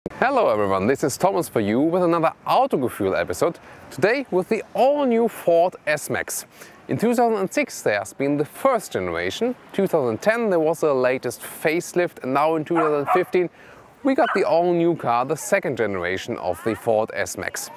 Hello everyone, this is Thomas for you with another Autogefühl episode, today with the all-new Ford S-Max. In 2006 there has been the first generation, 2010 there was the latest facelift, and now in 2015 we got the all-new car, the second generation of the Ford S-Max.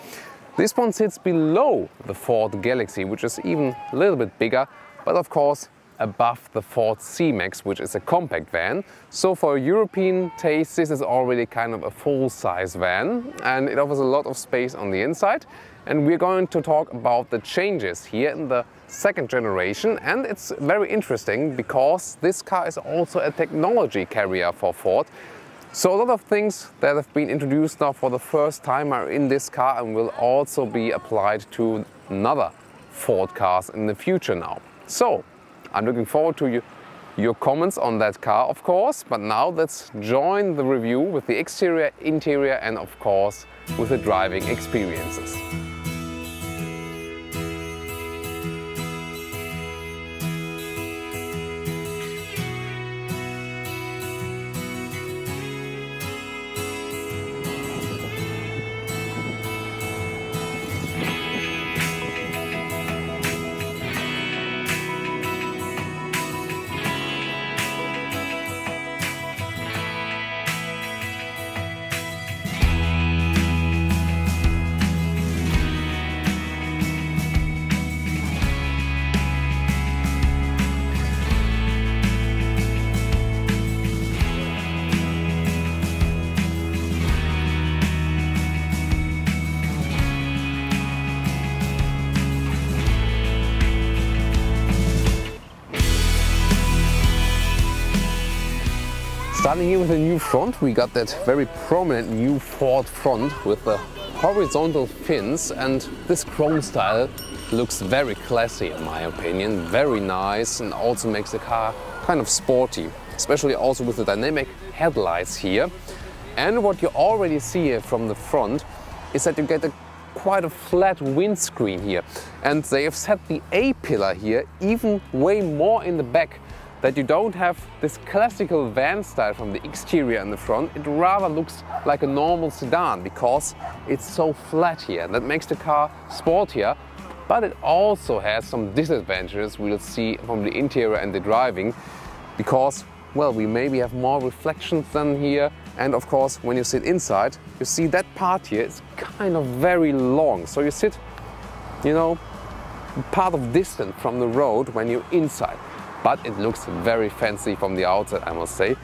This one sits below the Ford Galaxy, which is even a little bit bigger, but of course above the Ford C-Max, which is a compact van. So for European taste, this is already kind of a full-size van, and it offers a lot of space on the inside. And we're going to talk about the changes here in the second generation, and it's very interesting because this car is also a technology carrier for Ford. So a lot of things that have been introduced now for the first time are in this car and will also be applied to another Ford cars in the future now. So I'm looking forward to your comments on that car, of course, but now let's join the review with the exterior, interior and of course with the driving experiences. Starting here with the new front, we got that very prominent new Ford front with the horizontal fins, and this chrome style looks very classy in my opinion, very nice, and also makes the car kind of sporty, especially also with the dynamic headlights here. And what you already see here from the front is that you get quite a flat windscreen here, and they have set the A-pillar here even way more in the back, that you don't have this classical van style from the exterior in the front. It rather looks like a normal sedan because it's so flat here. That makes the car sportier, but it also has some disadvantages we'll see from the interior and the driving, because, well, we maybe have more reflections than here, and of course when you sit inside you see that part here is kind of very long, so you sit, you know, part of distance from the road when you're inside. But it looks very fancy from the outside, I must say.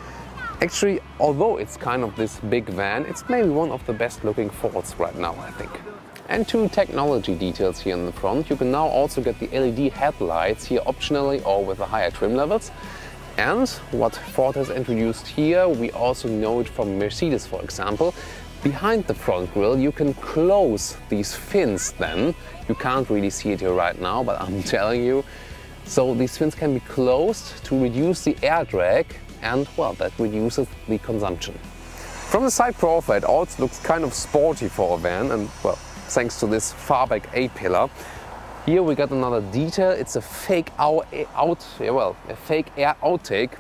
Actually, although it's kind of this big van, it's maybe one of the best looking Fords right now, I think. And two technology details here in the front. You can now also get the LED headlights here optionally or with the higher trim levels. And what Ford has introduced here, we also know it from Mercedes, for example. Behind the front grille you can close these fins then. You can't really see it here right now, but I'm telling you. So these fins can be closed to reduce the air drag, and well, that reduces the consumption. From the side profile it also looks kind of sporty for a van, and well, thanks to this far back A-pillar. Here we got another detail. It's a fake air outtake.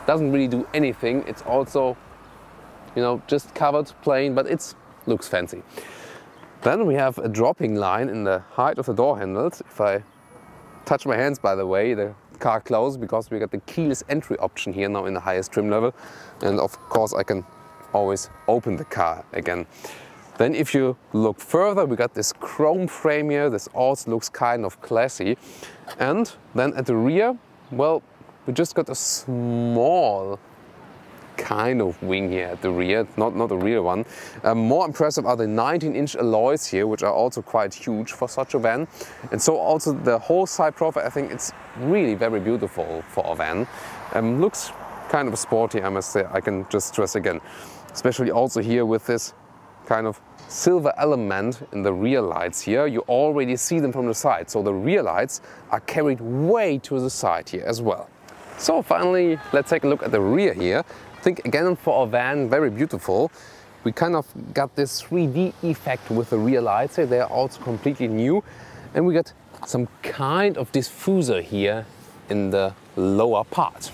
Doesn't really do anything. It's also, you know, just covered plain, but it looks fancy. Then we have a dropping line in the height of the door handles. If I touch my hands, by the way, the car closed, because we got the keyless entry option here now in the highest trim level, and of course I can always open the car again. Then if you look further, we got this chrome frame here. This also looks kind of classy. And then at the rear, well, we just got a small kind of wing here at the rear, not a real one. More impressive are the 19-inch alloys here, which are also quite huge for such a van. And so also the whole side profile, I think it's really very beautiful for a van. Looks kind of sporty, I must say, I can just stress again. Especially also here with this kind of silver element in the rear lights here. You already see them from the side, so the rear lights are carried way to the side here as well. So finally, let's take a look at the rear here. I think again for a van, very beautiful. We kind of got this 3D effect with the rear lights here. They are also completely new. And we got some kind of diffuser here in the lower part.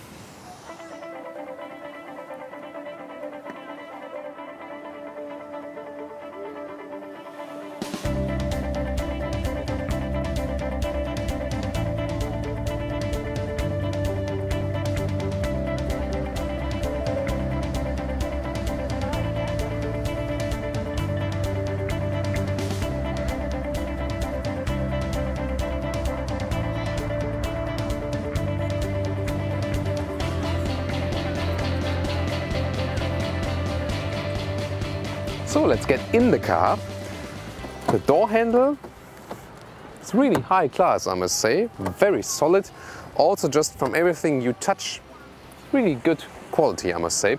So let's get in the car. The door handle, it's really high class, I must say, very solid. Also just from everything you touch, really good quality, I must say.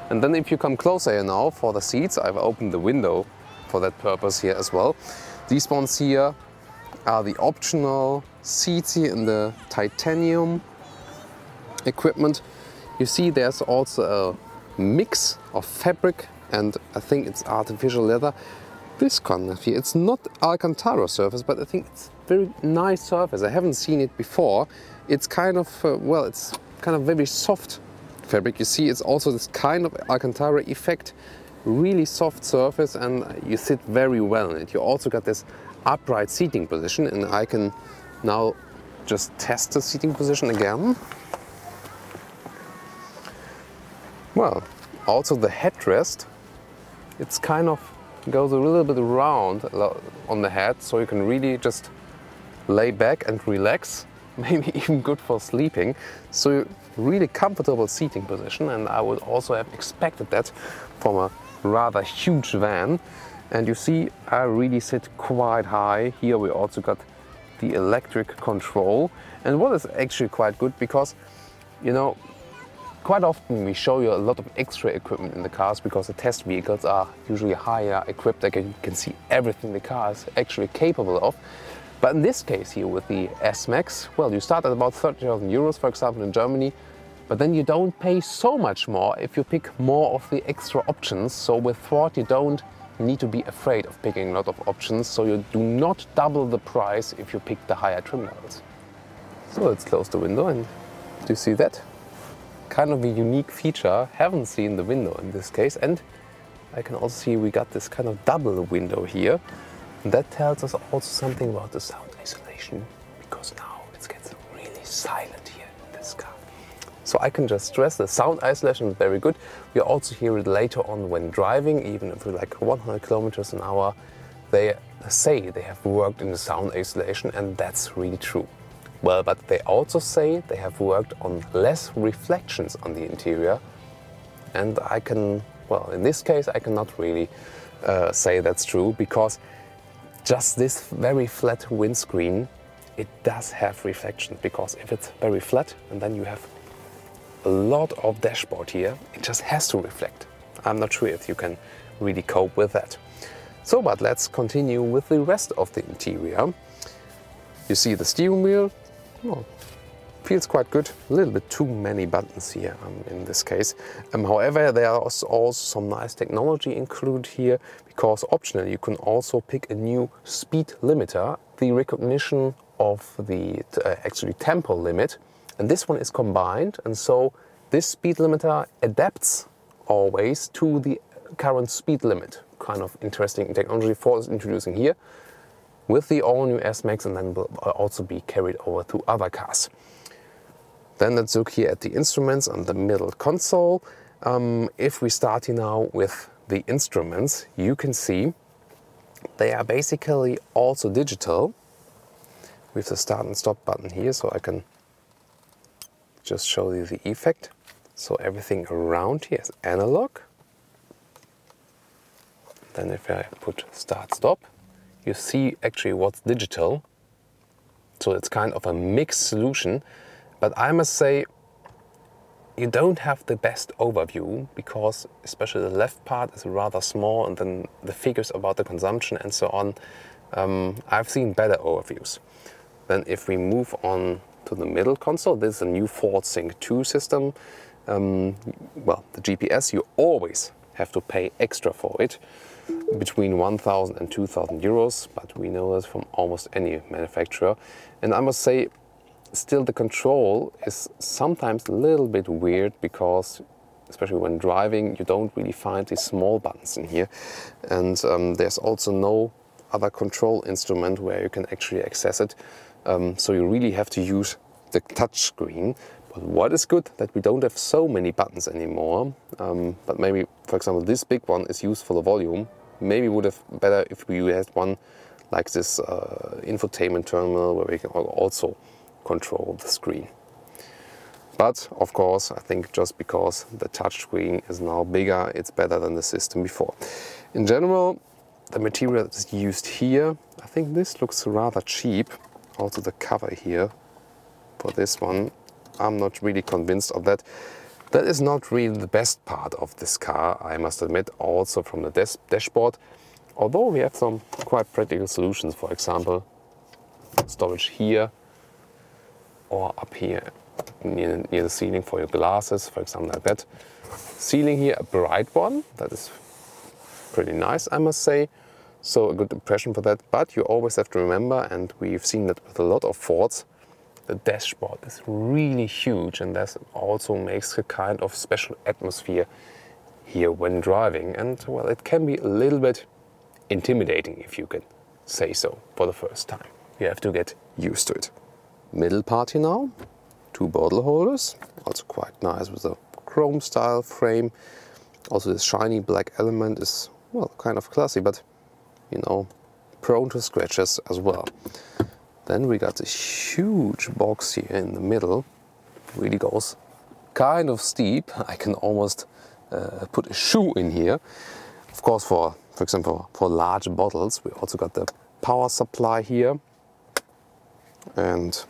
And then if you come closer here now for the seats, I've opened the window for that purpose here as well. These ones here are the optional seats here in the titanium equipment. You see there's also a mix of fabric and I think it's artificial leather. This kind of here, it's not Alcantara surface, but I think it's very nice surface. I haven't seen it before. It's kind of, well, it's kind of very soft fabric. You see it's also this kind of Alcantara effect, really soft surface, and you sit very well in it. You also got this upright seating position, and I can now just test the seating position again. Well, also the headrest, it's kind of goes a little bit around on the head, so you can really just lay back and relax, maybe even good for sleeping. So really comfortable seating position, and I would also have expected that from a rather huge van. And you see I really sit quite high. Here we also got the electric control, and what is actually quite good, because you know, quite often we show you a lot of extra equipment in the cars because the test vehicles are usually higher equipped. Like you can see everything the car is actually capable of. But in this case here with the S-Max, well, you start at about 30,000 euros, for example, in Germany, but then you don't pay so much more if you pick more of the extra options. So with Ford, you don't need to be afraid of picking a lot of options. So you do not double the price if you pick the higher trim levels. So let's close the window, and do you see that? Kind of a unique feature, haven't seen the window in this case, and I can also see we got this kind of double window here, and that tells us also something about the sound isolation, because now it gets really silent here in this car. So I can just stress the sound isolation is very good. We also hear it later on when driving, even if we're like 100 kilometers an hour. They say they have worked in the sound isolation, and that's really true. Well, but they also say they have worked on less reflections on the interior, and I can, well, in this case I cannot really say that's true, because just this very flat windscreen, it does have reflections, because if it's very flat and then you have a lot of dashboard here, it just has to reflect. I'm not sure if you can really cope with that. So, but let's continue with the rest of the interior. You see the steering wheel. Well, feels quite good. A little bit too many buttons here in this case. However, there are also some nice technology included here, because optionally you can also pick a new speed limiter, the recognition of the actually tempo limit, and this one is combined, and so this speed limiter adapts always to the current speed limit. Kind of interesting technology Ford is introducing here with the all-new S-Max, and then will also be carried over to other cars. Then let's look here at the instruments on the middle console. If we start here now with the instruments, you can see they are basically also digital with the start and stop button here, so I can just show you the effect. So everything around here is analog. Then if I put start stop, you see actually what's digital. So it's kind of a mixed solution, but I must say you don't have the best overview, because especially the left part is rather small, and then the figures about the consumption and so on, I've seen better overviews. Then if we move on to the middle console, this is a new Ford Sync 2 system. Well, the GPS, you always have to pay extra for it, between 1,000 and 2,000 euros, but we know this from almost any manufacturer. And I must say, still the control is sometimes a little bit weird, because especially when driving, you don't really find these small buttons in here. And there's also no other control instrument where you can actually access it. So you really have to use the touch screen. But what is good that we don't have so many buttons anymore. But maybe, for example, this big one is used for the volume. Maybe it would have better if we had one like this infotainment terminal where we can also control the screen. But of course, I think just because the touch screen is now bigger, it's better than the system before. In general, the material that is used here, I think this looks rather cheap. Also the cover here for this one, I'm not really convinced of that. That is not really the best part of this car, I must admit, also from the dashboard. Although we have some quite practical solutions, for example, storage here or up here near the ceiling for your glasses, for example, like that. Ceiling here, a bright one, that is pretty nice, I must say. So a good impression for that, but you always have to remember, and we've seen that with a lot of Fords, the dashboard is really huge, and that also makes a kind of special atmosphere here when driving. And well, it can be a little bit intimidating, if you can say so, for the first time. You have to get used to it. Middle part here now, 2 bottle holders, also quite nice with a chrome style frame. Also this shiny black element is, well, kind of classy, but you know, prone to scratches as well. Then we got this huge box here in the middle, really goes kind of steep. I can almost put a shoe in here. Of course, for example, for large bottles, we also got the power supply here. And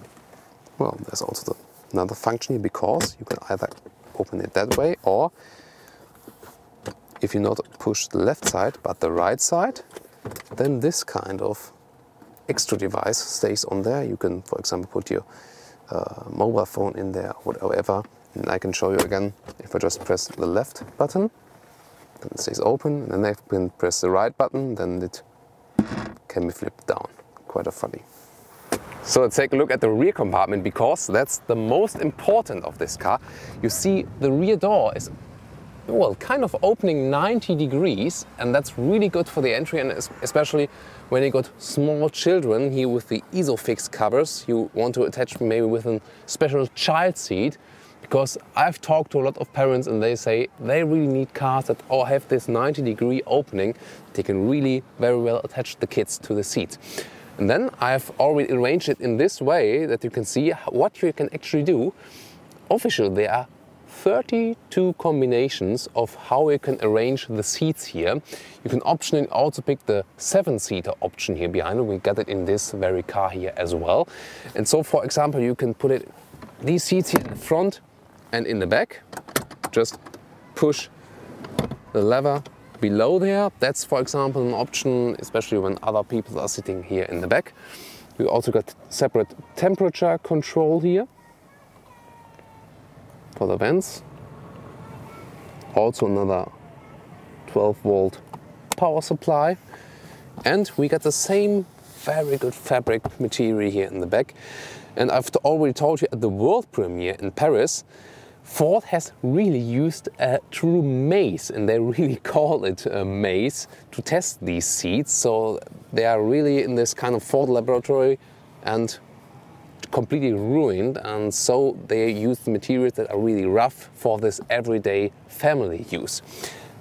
well, there's also another function here, because you can either open it that way, or if you not push the left side but the right side, then this kind of extra device stays on there. You can, for example, put your mobile phone in there, whatever. And I can show you again, if I just press the left button, then it stays open, and then I can press the right button, then it can be flipped down. Quite funny. So let's take a look at the rear compartment, because that's the most important of this car. You see, the rear door is, well, kind of opening 90 degrees, and that's really good for the entry, and especially when you got small children here with the Isofix covers. You want to attach maybe with a special child seat, because I've talked to a lot of parents and they say they really need cars that all have this 90-degree opening. They can really very well attach the kids to the seat. And then I've already arranged it in this way that you can see what you can actually do. Officially, there are 32 combinations of how you can arrange the seats here. You can optionally also pick the 7-seater option here behind. We got it in this very car here as well. And so, for example, you can put it these seats here in the front and in the back. Just push the lever below there. That's, for example, an option, especially when other people are sitting here in the back. We also got separate temperature control here for the vents. Also another 12-volt power supply. And we got the same very good fabric material here in the back. And I've already told you at the world premiere in Paris, Ford has really used a true maze, and they really call it a maze, to test these seats. So they are really in this kind of Ford laboratory and completely ruined, and so they use the materials that are really rough for this everyday family use.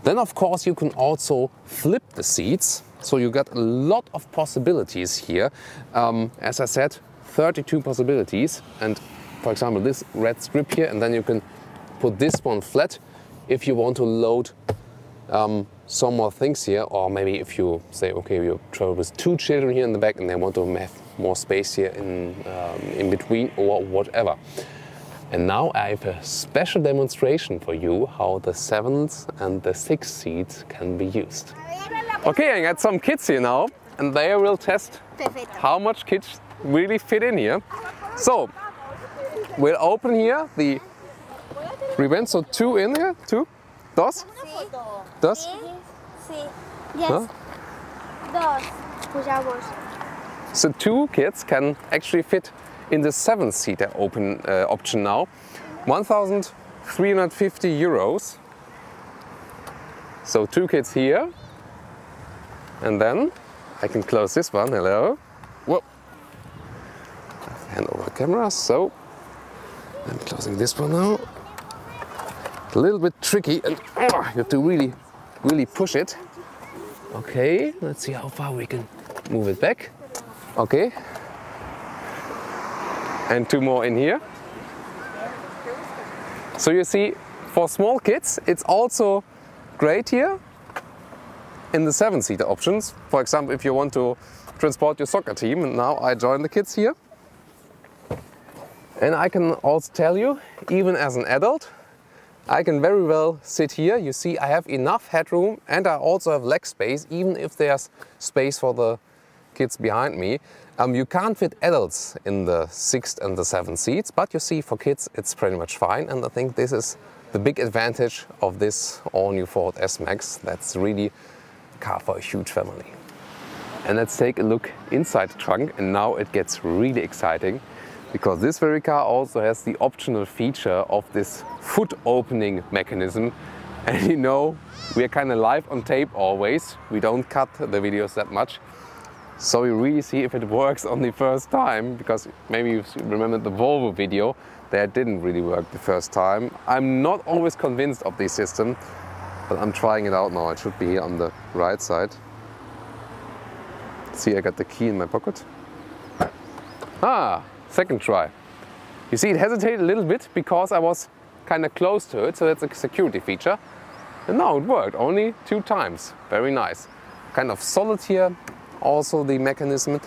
Then of course you can also flip the seats, so you got a lot of possibilities here. As I said, 32 possibilities, and for example this red strip here, and then you can put this one flat if you want to load some more things here, or maybe if you say, okay, you travel with 2 children here in the back and they want to have more space here in between, or whatever. And now I have a special demonstration for you how the 7th and the 6th seats can be used. Okay, I got some kids here now, and they will test how much kids really fit in here. So we'll open here the 3 vents, so 2 in here, 2, dos, dos. Sí. Yes. Huh? Dos. Pujamos. So 2 kids can actually fit in the 7-seater open option now. 1,350 euros. So 2 kids here, and then I can close this one. Hello. Whoa. Hand over the camera. So I'm closing this one now. A little bit tricky, and you have to really push it. Okay, let's see how far we can move it back. Okay. And 2 more in here. So you see, for small kids, it's also great here in the 7-seater options. For example, if you want to transport your soccer team, and now I join the kids here. And I can also tell you, even as an adult, I can very well sit here. You see, I have enough headroom and I also have leg space, even if there's space for the kids behind me. You can't fit adults in the 6th and the 7th seats, but you see, for kids it's pretty much fine, and I think this is the big advantage of this all-new Ford S-Max. That's really a car for a huge family. And let's take a look inside the trunk, and now it gets really exciting, because this very car also has the optional feature of this foot opening mechanism. And you know, we are kind of live on tape always. We don't cut the videos that much. So we really see if it works on the first time, because maybe you remember the Volvo video, that didn't really work the first time. I'm not always convinced of this system, but I'm trying it out now. It should be here on the right side. See, I got the key in my pocket. Ah, second try. You see, it hesitated a little bit because I was kind of close to it, so that's a security feature. And now it worked, only 2 times. Very nice. Kind of solid here. Also the mechanism.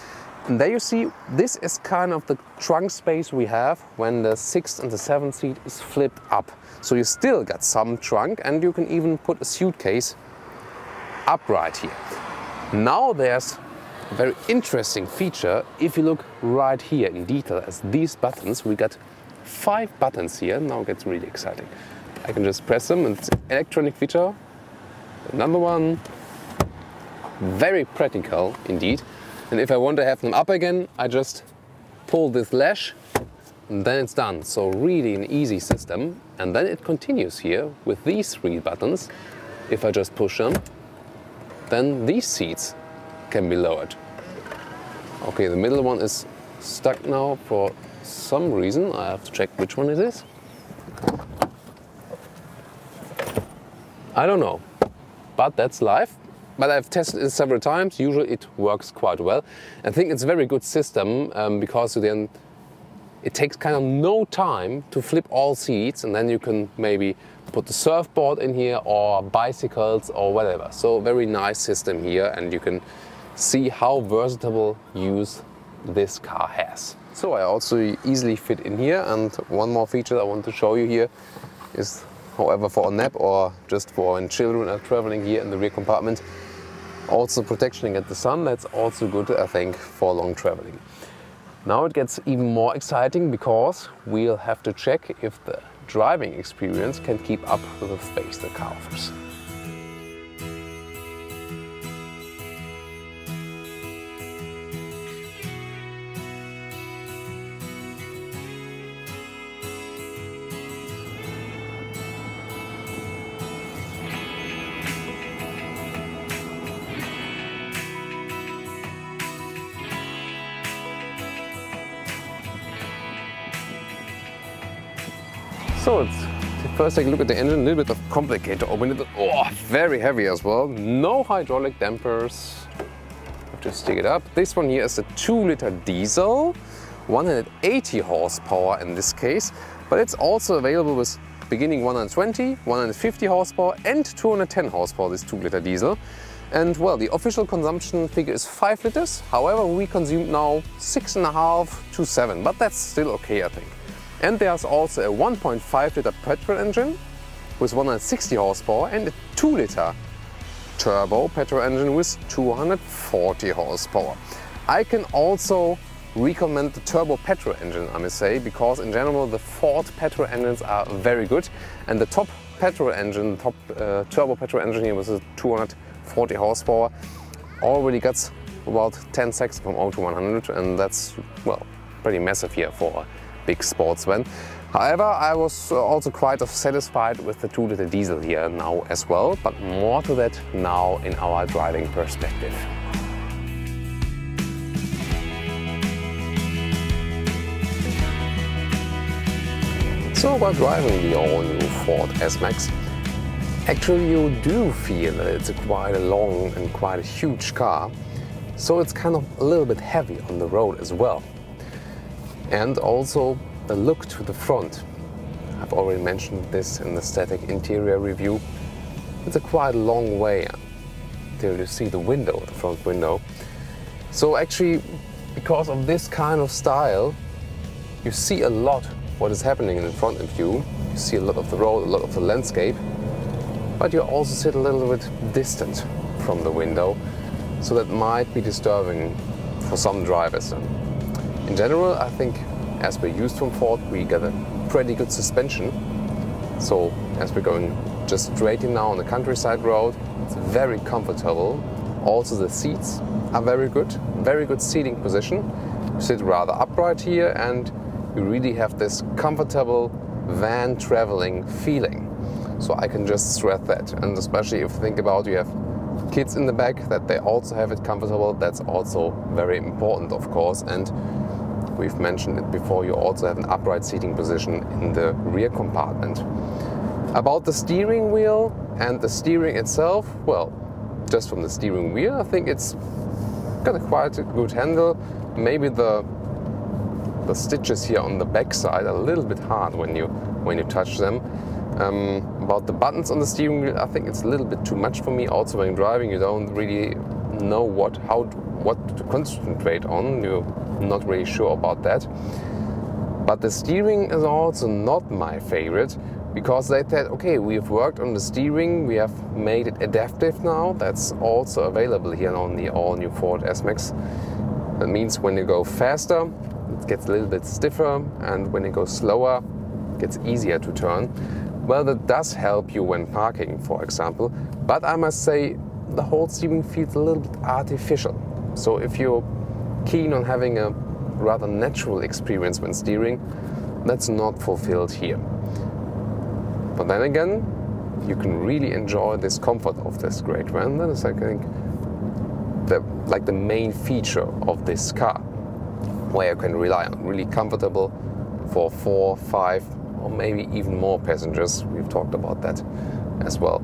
And there you see, this is kind of the trunk space we have when the 6th and the 7th seat is flipped up. So you still got some trunk, and you can even put a suitcase upright here. Now there's a very interesting feature. If you look right here in detail as these buttons, we got 5 buttons here. Now it gets really exciting. I can just press them, and it's an electronic feature. Another one. Very practical indeed. And if I want to have them up again, I just pull this latch and then it's done. So really an easy system. And then it continues here with these 3 buttons. If I just push them, then these seats can be lowered. Okay, the middle one is stuck now for some reason. I have to check which one it is. I don't know, but that's life. But I've tested it several times. Usually it works quite well. I think it's a very good system because then it takes kind of no time to flip all seats, and then you can maybe put the surfboard in here or bicycles or whatever. So very nice system here, and you can see how versatile use this car has. So I also easily fit in here, and one more feature I want to show you here is, however, for a nap or just for when children are traveling here in the rear compartment. Also protection against the sun, that's also good, I think, for long traveling. Now it gets even more exciting because we'll have to check if the driving experience can keep up with the space the car offers. So let's first take a look at the engine. A little bit complicated to open it. Oh, very heavy as well. No hydraulic dampers. Just stick it up. This one here is a 2-liter diesel, 180 horsepower in this case, but it's also available with beginning 120, 150 horsepower and 210 horsepower, this 2-liter diesel. And well, the official consumption figure is 5 liters. However, we consume now 6.5 to 7, but that's still okay, I think. And there's also a 1.5-liter petrol engine with 160 horsepower and a 2-liter turbo petrol engine with 240 horsepower. I can also recommend the turbo petrol engine, I must say, because in general the Ford petrol engines are very good, and the top petrol engine, top turbo petrol engine here with a 240 horsepower already gets about 10 seconds from 0 to 100, and that's, well, pretty massive here for a big sports van. However, I was also quite satisfied with the 2-liter diesel here now as well, but more to that now in our driving perspective. So while driving the all-new Ford S-Max, actually you do feel that it's quite a long and quite a huge car, so it's kind of a little bit heavy on the road as well. And also the look to the front. I've already mentioned this in the static interior review. It's a quite long way till you see the window, the front window. So actually, because of this kind of style, you see a lot what is happening in front of you. You see a lot of the road, a lot of the landscape, but you also sit a little bit distant from the window, so that might be disturbing for some drivers. In general, I think as we're used from Ford, we get a pretty good suspension. So as we're going just straight in now on the countryside road, it's very comfortable. Also the seats are very good seating position. You sit rather upright here and you really have this comfortable van traveling feeling. So I can just stress that, and especially if you think about you have kids in the back, that they also have it comfortable, that's also very important, of course. And we've mentioned it before, you also have an upright seating position in the rear compartment. About the steering wheel and the steering itself, well, just from the steering wheel, I think it's got a quite a good handle. Maybe the stitches here on the back side are a little bit hard when you touch them. About the buttons on the steering wheel, I think it's a little bit too much for me. Also when driving, you don't really know what to concentrate on. You're not really sure about that. But the steering is also not my favorite, because they said, okay, we've worked on the steering, we have made it adaptive now. That's also available here on the all-new Ford S-Max. That means when you go faster, it gets a little bit stiffer, and when you go slower, it gets easier to turn. Well, that does help you when parking, for example, but I must say the whole steering feels a little bit artificial. So if you're keen on having a rather natural experience when steering, that's not fulfilled here. But then again, you can really enjoy this comfort of this great van. That is, I think, the main feature of this car, where you can rely on. Really comfortable for 4, 5, or maybe even more passengers. We've talked about that as well.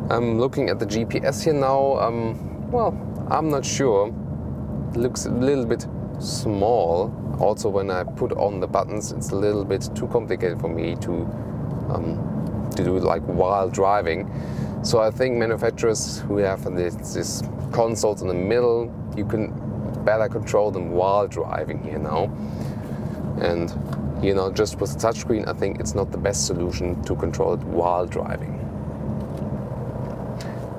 Looking at the GPS here now, well, I'm not sure. It looks a little bit small. Also, when I put on the buttons, it's a little bit too complicated for me to do like while driving. So I think manufacturers who have this consoles in the middle, you can better control them while driving here now. And you know, just with the touchscreen, I think it's not the best solution to control it while driving.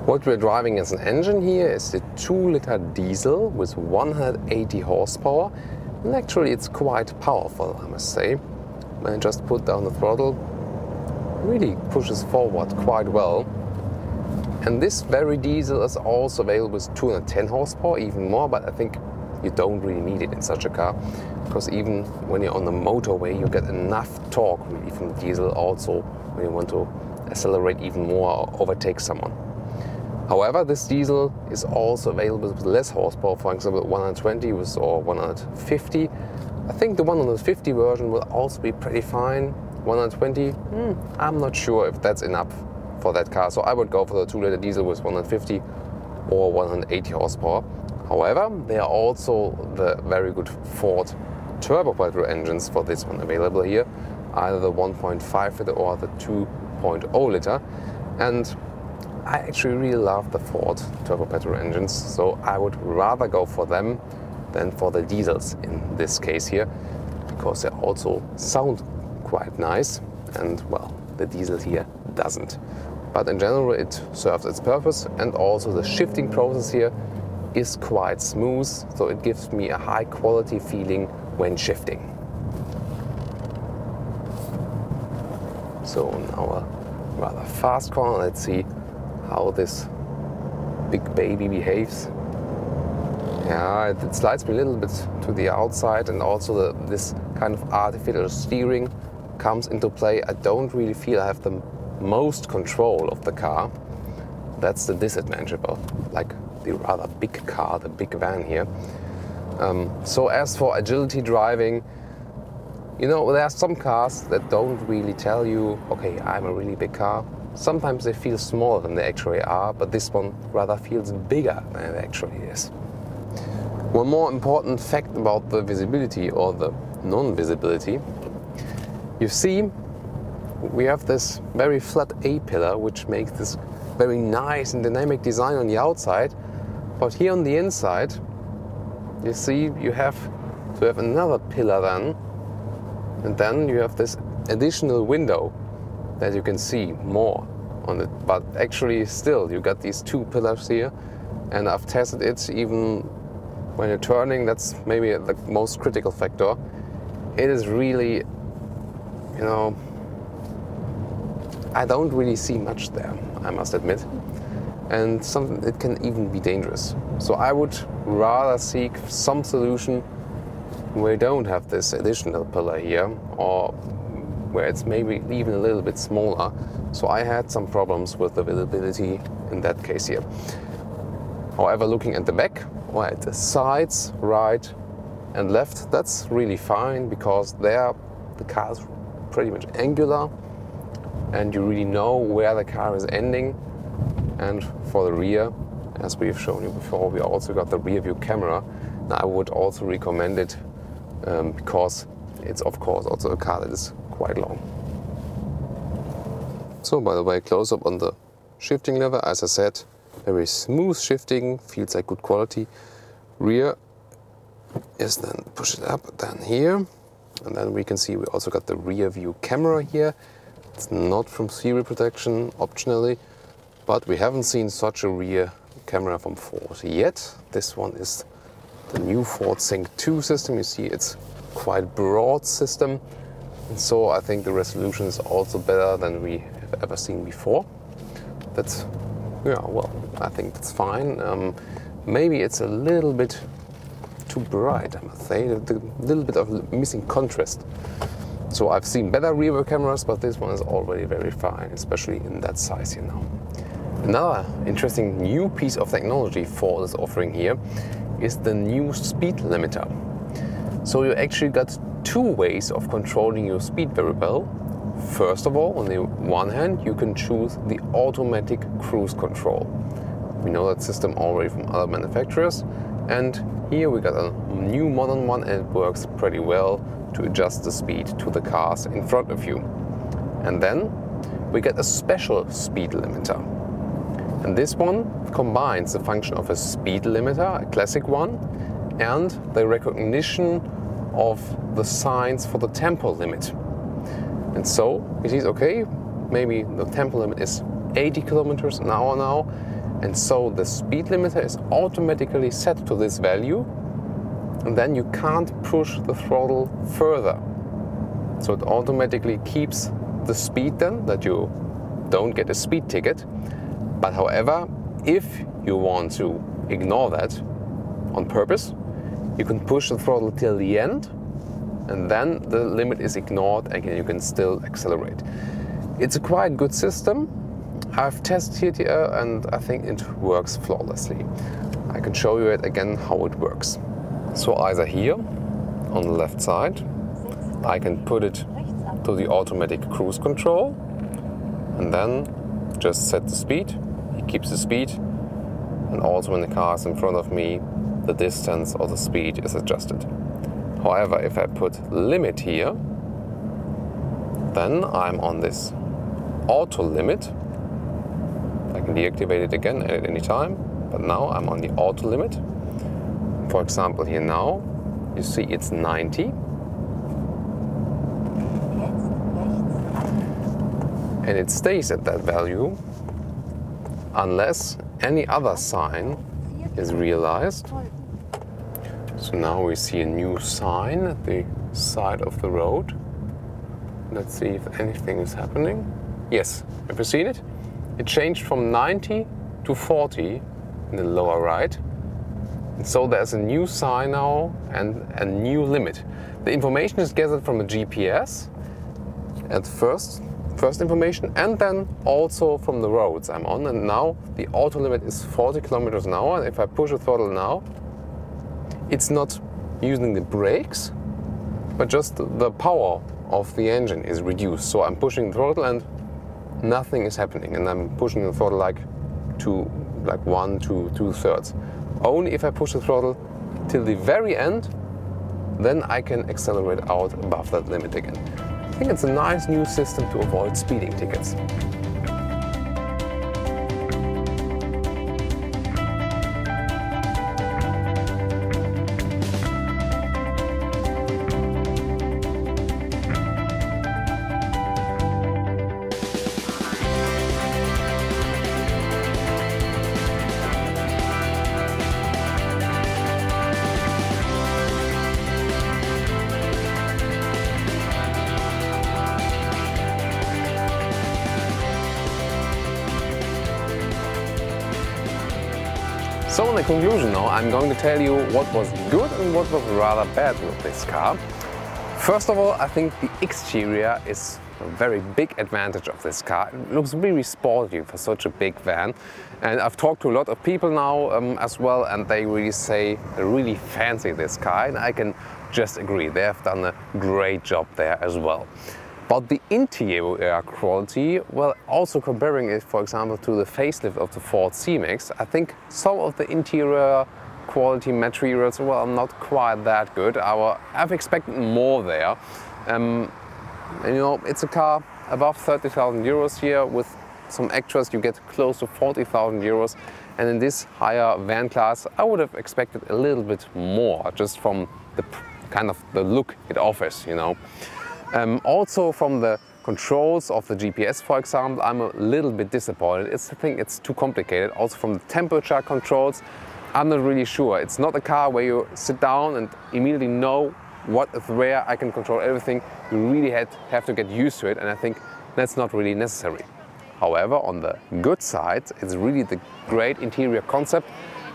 What we're driving as an engine here is the 2-liter diesel with 180 horsepower. And actually it's quite powerful, I must say. When I just put down the throttle, really pushes forward quite well. And this very diesel is also available with 210 horsepower, even more, but I think you don't really need it in such a car, because even when you're on the motorway, you get enough torque really from the diesel also when you want to accelerate even more or overtake someone. However, this diesel is also available with less horsepower, for example 120 or 150. I think the 150 version will also be pretty fine. 120, I'm not sure if that's enough for that car, so I would go for the 2-liter diesel with 150 or 180 horsepower. However, there are also the very good Ford turbo petrol engines for this one available here, either the 1.5 liter or the 2.0 liter. And I actually really love the Ford turbo petrol engines, so I would rather go for them than for the diesels in this case here, because they also sound quite nice, and well, the diesel here doesn't. But in general it serves its purpose, and also the shifting process here is quite smooth, so it gives me a high quality feeling when shifting. So now a rather fast corner, let's see how this big baby behaves. Yeah, it slides me a little bit to the outside, and also this kind of artificial steering comes into play. I don't really feel I have the most control of the car. That's the disadvantage about like the rather big car, the big van here. So as for agility driving, You know, there are some cars that don't really tell you, okay, I'm a really big car. Sometimes they feel smaller than they actually are, but this one rather feels bigger than it actually is. One more important fact about the visibility or the non-visibility. You see, we have this very flat A-pillar, which makes this very nice and dynamic design on the outside. But here on the inside, you see, you have to have another pillar then. And then you have this additional window that you can see more on it. But actually still, you got these two pillars here. And I've tested it even when you're turning. That's maybe the most critical factor. It is really, you know, I don't really see much there, I must admit. And it can even be dangerous. So I would rather seek some solution where you don't have this additional pillar here, or where it's maybe even a little bit smaller. So I had some problems with the visibility in that case here. However, looking at the back or at the sides, right and left, that's really fine, because there the car is pretty much angular and you really know where the car is ending. And for the rear, as we've shown you before, we also got the rear view camera. Now, I would also recommend it because it's of course also a car that is quite long. So by the way, close up on the shifting lever, as I said, very smooth shifting, feels like good quality. Rear is then push it up, then here, and then we can see we also got the rear view camera here. It's not from serial protection, optionally, but we haven't seen such a rear camera from Ford yet. This one is the new Ford Sync 2 system. You see it's quite broad system, and so I think the resolution is also better than we have ever seen before. That's, yeah, well, I think that's fine. Maybe it's a little bit too bright, I must say, a little bit of missing contrast. So I've seen better rear view cameras, but this one is already very fine, especially in that size here now. Another interesting new piece of technology Ford is offering here is the new speed limiter. So you actually got two ways of controlling your speed very well. First of all, on the one hand, you can choose the automatic cruise control. We know that system already from other manufacturers, and here we got a new modern one, and it works pretty well to adjust the speed to the cars in front of you. And then we get a special speed limiter. And this one combines the function of a speed limiter, a classic one, and the recognition of the signs for the tempo limit. And so it is okay, maybe the tempo limit is 80 kilometers an hour now, and so the speed limiter is automatically set to this value, and then you can't push the throttle further. So it automatically keeps the speed then, that you don't get a speed ticket. But however, if you want to ignore that on purpose, you can push the throttle till the end, and then the limit is ignored and you can still accelerate. It's a quite good system. I've tested it here and I think it works flawlessly. I can show you it again how it works. So either here on the left side, I can put it to the automatic cruise control and then just set the speed. It keeps the speed, and also when the car is in front of me, the distance or the speed is adjusted. However, if I put limit here, then I'm on this auto limit. I can deactivate it again at any time, but now I'm on the auto limit. For example, here now, you see it's 90. And it stays at that value unless any other sign is realized. So now we see a new sign at the side of the road. Let's see if anything is happening. Yes, have you seen it? It changed from 90 to 40 in the lower right. And so there's a new sign now and a new limit. The information is gathered from a GPS at first information, and then also from the roads I'm on. And now the auto limit is 40 kilometers an hour. And if I push the throttle now, it's not using the brakes, but just the power of the engine is reduced. So I'm pushing the throttle and nothing is happening, and I'm pushing the throttle like 1 to 2/3. Only if I push the throttle till the very end, then I can accelerate out above that limit again. I think it's a nice new system to avoid speeding tickets. So in the conclusion now, I'm going to tell you what was good and what was rather bad with this car. First of all, I think the exterior is a very big advantage of this car. It looks really sporty for such a big van. And I've talked to a lot of people now as well, and they really say they really fancy this car, and I can just agree. They have done a great job there as well. But the interior quality, well, also comparing it, for example, to the facelift of the Ford C-Max, I think some of the interior quality materials, well, not quite that good. I've expected more there. And you know, it's a car above 30,000 euros here. With some extras, you get close to 40,000 euros. And in this higher van class, I would have expected a little bit more, just from the kind of the look it offers, you know. Also from the controls of the GPS, for example, I'm a little bit disappointed. I think it's too complicated. Also from the temperature controls, I'm not really sure. It's not a car where you sit down and immediately know what is where. I can control everything. You really have to get used to it, and I think that's not really necessary. However, on the good side, it's really the great interior concept,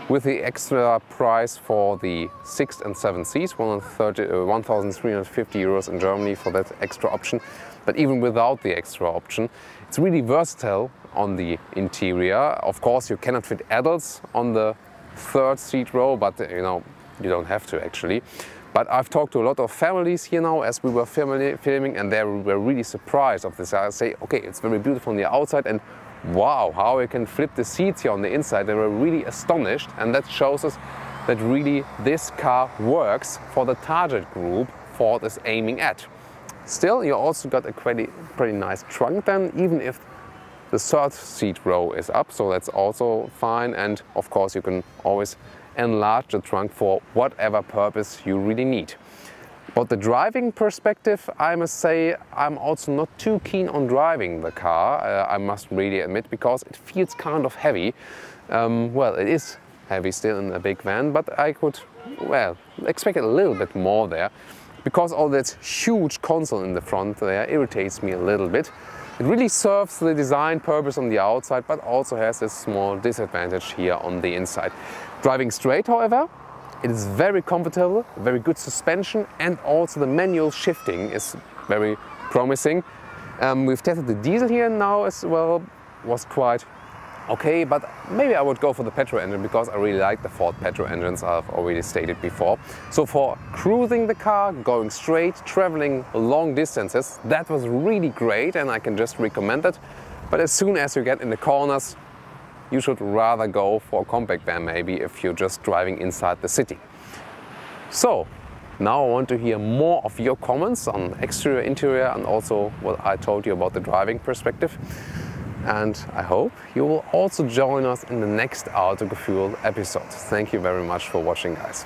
with the extra price for the 6th and 7th seats, 1,350 euros in Germany for that extra option. But even without the extra option, it's really versatile on the interior. Of course, you cannot fit adults on the 3rd seat row, but you know, you don't have to actually. But I've talked to a lot of families here now as we were filming, and they were really surprised of this. I say, okay, it's very beautiful on the outside, and wow, how you can flip the seats here on the inside. They were really astonished, and that shows us that really this car works for the target group Ford is aiming at. Still, you also got a pretty nice trunk then, even if the 3rd seat row is up, so that's also fine. And of course, you can always enlarge the trunk for whatever purpose you really need. But the driving perspective, I must say, I'm also not too keen on driving the car, I must really admit, because it feels kind of heavy. Well, it is heavy still in a big van, but I could, well, expect a little bit more there. Because all that huge console in the front there irritates me a little bit. It really serves the design purpose on the outside, but also has this small disadvantage here on the inside. Driving straight, however, it is very comfortable, very good suspension, and also the manual shifting is very promising. We've tested the diesel here now as well, was quite okay, but maybe I would go for the petrol engine because I really like the Ford petrol engines, I've already stated before. So for cruising the car, going straight, traveling long distances, that was really great and I can just recommend it. But as soon as you get in the corners, you should rather go for a compact van maybe if you're just driving inside the city. So now I want to hear more of your comments on exterior, interior, and also what I told you about the driving perspective. And I hope you will also join us in the next Autogefühl episode. Thank you very much for watching, guys.